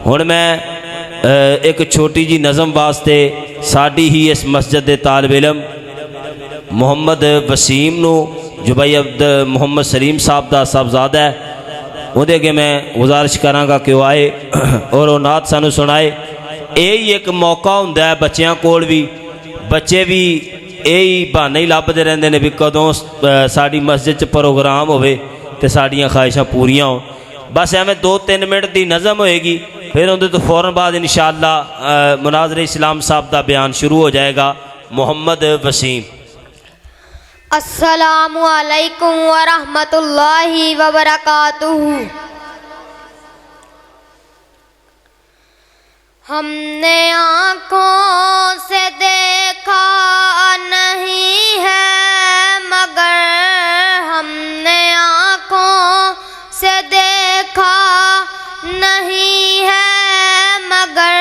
ہن میں ایک چھوٹی جی نظم واسطے ساڈی ہی اس مسجد دے طالب علم محمد وسیم نو جو بھائی عبد محمد سلیم صاحب دا صاحبزادہ ہے اودے اگے میں گزارش کراں گا کہ وہ آئے اور وہ نعت سانو سنائے۔ یہی ایک موقع ہوندا ہے بچیاں کول بھی، بچے بھی یہی بہانے ہی لبدے رہندے نے بھی کدوں ساڈی مسجد چ پروگرام ہوئے تے ساڈیاں خواہشاں پوریاں ہون۔ بس ایویں 2-3 منٹ دی نظم ہوئے گی، پھر اندر تو فوراً بعد انشاءاللہ مناظر اسلام صاحب دا بیان شروع ہو جائے گا۔ محمد وسیم۔ السلام علیکم ورحمۃ اللہ وبرکاتہ۔ ہم نے آنکھوں سے دیکھا نہیں ہے مگر ہم نے آنکھوں سے دیکھا نہیں ہے مگر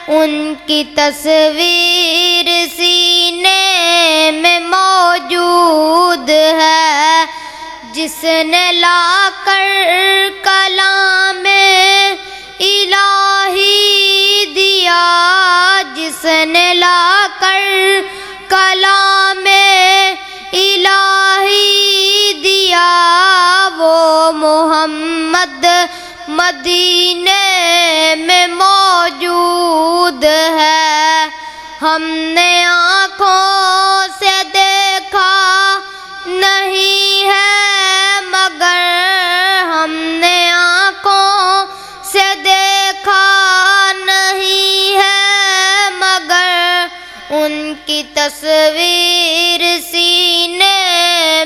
ان کی تصویر سینے میں موجود ہے، جس نے لا کر کلام الہی دیا، جس نے لا کر کلام الہی دیا، وہ محمد مدینے میں موجود ہے۔ ہم نے آنکھوں سے دیکھا نہیں ہے مگر ہم نے آنکھوں سے دیکھا نہیں ہے مگر ان کی تصویر سینے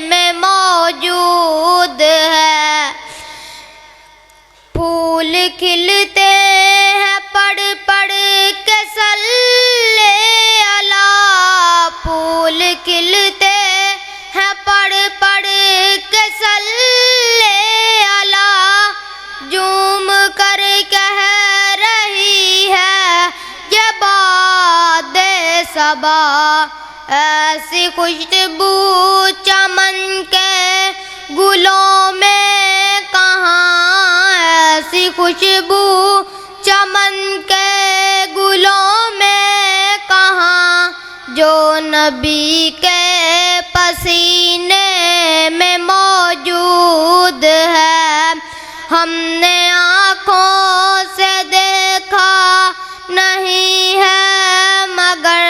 میں موجود ہے۔ پھول کھلتے ہیں پڑھ پڑھ کے صلی اللہ، پھول کھلتے ہیں پڑھ پڑھ کے صلی اللہ، جھوم کر کہہ رہی ہے یہ باد صبا، ایسی خوشبو چمن کے گلوں میں کہاں، ایسی خوشبو چمن کے گلوں میں کہاں، جو نبی کے پسینے میں موجود ہے۔ ہم نے آنکھوں سے دیکھا نہیں ہے مگر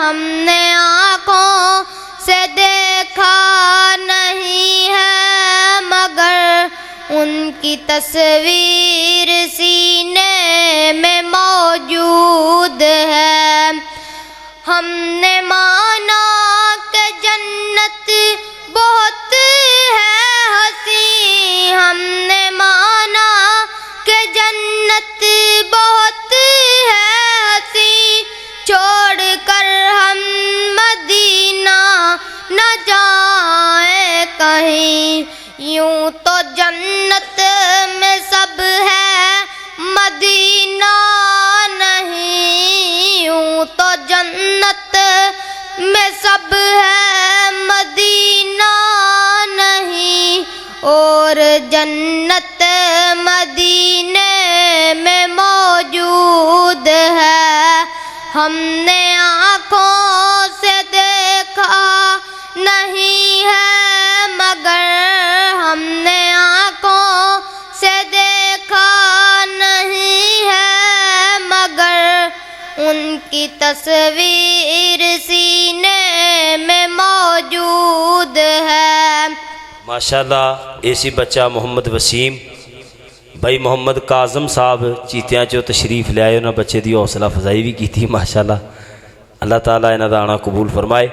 ہم نے آنکھوں سے دیکھا نہیں ہے مگر ان کی تصویر سینے میں موجود ہے۔ ہم نے مانا کہ جنت بہت ہے حسین، ہم نے مانا کہ جنت بہت ہے حسین، چھوڑ کر ہم مدینہ نہ جائیں کہیں، یوں تو جنت میں سب ہے مدینہ نہیں، یوں تو جنت میں سب ہے مدینہ نہیں، اور جنت مدینے میں موجود ہے۔ ہم نے آنکھوں سے دیکھا نہیں ہے مگر ہم نے آنکھوں سے دیکھا نہیں ہے مگر ان کی تصویر سینے میں موجود ہے۔ ماشاءاللہ ایسی بچہ محمد وسیم بھائی محمد کاظم صاحب چیتیاں چو تشریف لے آئے، انہاں بچے دی حوصلہ افزائی بھی کی تھی۔ ماشاءاللہ اللہ تعالیٰ انہاں دا آنا قبول فرمائے۔